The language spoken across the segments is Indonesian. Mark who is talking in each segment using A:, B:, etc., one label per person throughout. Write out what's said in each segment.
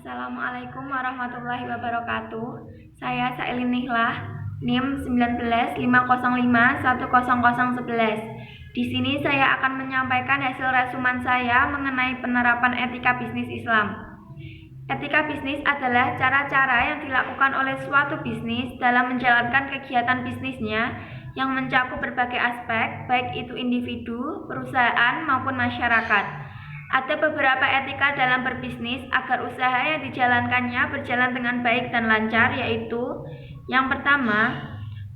A: Assalamualaikum warahmatullahi wabarakatuh. Saya Sailin Nihlah, NIM 1950510011. Di sini saya akan menyampaikan hasil resuman saya mengenai penerapan etika bisnis Islam. Etika bisnis adalah cara-cara yang dilakukan oleh suatu bisnis dalam menjalankan kegiatan bisnisnya yang mencakup berbagai aspek, baik itu individu, perusahaan, maupun masyarakat. Ada beberapa etika dalam berbisnis agar usaha yang dijalankannya berjalan dengan baik dan lancar, yaitu yang pertama,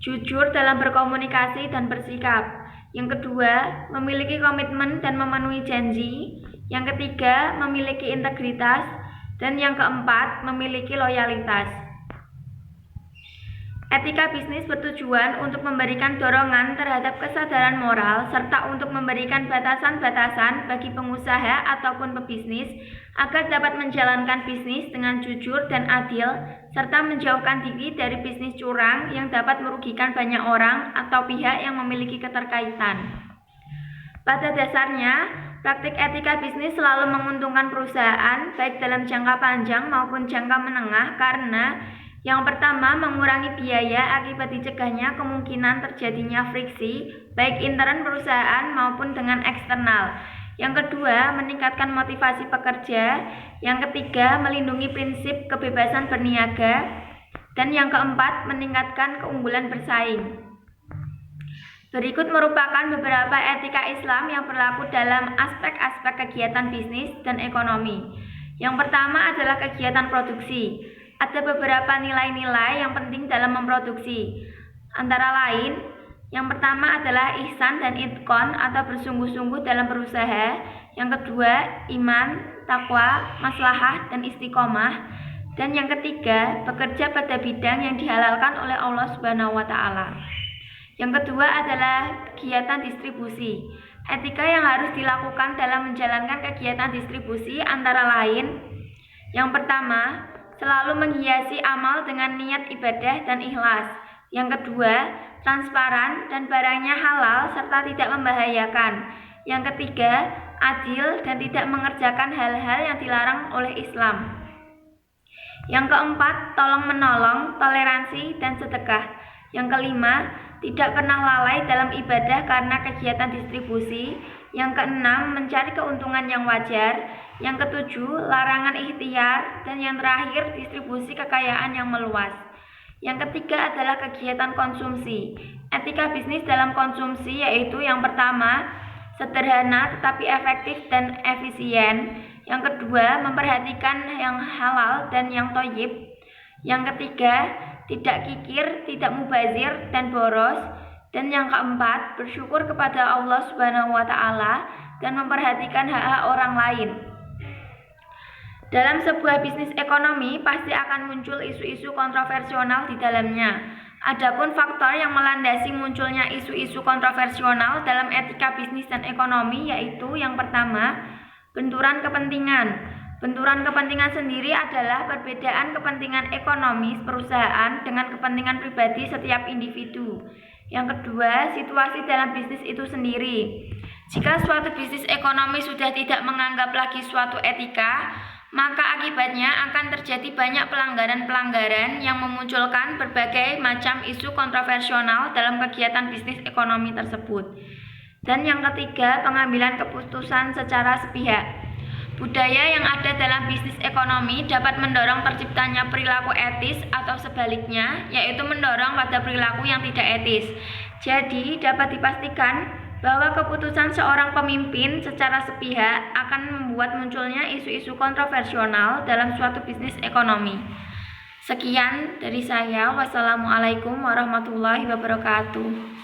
A: jujur dalam berkomunikasi dan bersikap. Yang kedua, memiliki komitmen dan memenuhi janji. Yang ketiga, memiliki integritas. Dan yang keempat, memiliki loyalitas. Etika bisnis bertujuan untuk memberikan dorongan terhadap kesadaran moral serta untuk memberikan batasan-batasan bagi pengusaha ataupun pebisnis agar dapat menjalankan bisnis dengan jujur dan adil serta menjauhkan diri dari bisnis curang yang dapat merugikan banyak orang atau pihak yang memiliki keterkaitan. Pada dasarnya, praktik etika bisnis selalu menguntungkan perusahaan baik dalam jangka panjang maupun jangka menengah karena yang pertama, mengurangi biaya akibat dicegahnya kemungkinan terjadinya friksi, baik intern perusahaan maupun dengan eksternal. Yang kedua, meningkatkan motivasi pekerja. Yang ketiga, melindungi prinsip kebebasan berniaga. Dan yang keempat, meningkatkan keunggulan bersaing. Berikut merupakan beberapa etika Islam yang berlaku dalam aspek-aspek kegiatan bisnis dan ekonomi. Yang pertama adalah kegiatan produksi. Ada beberapa nilai-nilai yang penting dalam memproduksi. Antara lain, yang pertama adalah ihsan dan itqon atau bersungguh-sungguh dalam berusaha. Yang kedua, iman, takwa, maslahah, dan istiqomah. Dan yang ketiga, bekerja pada bidang yang dihalalkan oleh Allah Subhanahu wa Ta'ala. Yang kedua adalah kegiatan distribusi. Etika yang harus dilakukan dalam menjalankan kegiatan distribusi antara lain, yang pertama, selalu menghiasi amal dengan niat ibadah dan ikhlas. Yang kedua, transparan dan barangnya halal serta tidak membahayakan. Yang ketiga, adil dan tidak mengerjakan hal-hal yang dilarang oleh Islam. Yang keempat, tolong-menolong, toleransi, dan sedekah. Yang kelima, tidak pernah lalai dalam ibadah karena kegiatan distribusi. Yang keenam, mencari keuntungan yang wajar. Yang ketujuh, larangan ikhtiar. Dan yang terakhir, distribusi kekayaan yang meluas. Yang ketiga adalah kegiatan konsumsi. Etika bisnis dalam konsumsi yaitu yang pertama, sederhana tetapi efektif dan efisien. Yang kedua, memperhatikan yang halal dan yang thayyib. Yang ketiga, tidak kikir, tidak mubazir dan boros. Dan yang keempat, bersyukur kepada Allah Subhanahu wa Ta'ala dan memperhatikan hak-hak orang lain. Dalam sebuah bisnis ekonomi pasti akan muncul isu-isu kontroversial di dalamnya. Adapun faktor yang melandasi munculnya isu-isu kontroversial dalam etika bisnis dan ekonomi yaitu yang pertama, benturan kepentingan. Benturan kepentingan sendiri adalah perbedaan kepentingan ekonomis perusahaan dengan kepentingan pribadi setiap individu. Yang kedua, situasi dalam bisnis itu sendiri. Jika suatu bisnis ekonomi sudah tidak menganggap lagi suatu etika, maka akibatnya akan terjadi banyak pelanggaran-pelanggaran yang memunculkan berbagai macam isu kontroversial dalam kegiatan bisnis ekonomi tersebut. Dan yang ketiga, pengambilan keputusan secara sepihak. Budaya yang ada dalam bisnis ekonomi dapat mendorong terciptanya perilaku etis atau sebaliknya, yaitu mendorong pada perilaku yang tidak etis. Jadi, dapat dipastikan bahwa keputusan seorang pemimpin secara sepihak akan membuat munculnya isu-isu kontroversial dalam suatu bisnis ekonomi. Sekian dari saya. Wassalamualaikum warahmatullahi wabarakatuh.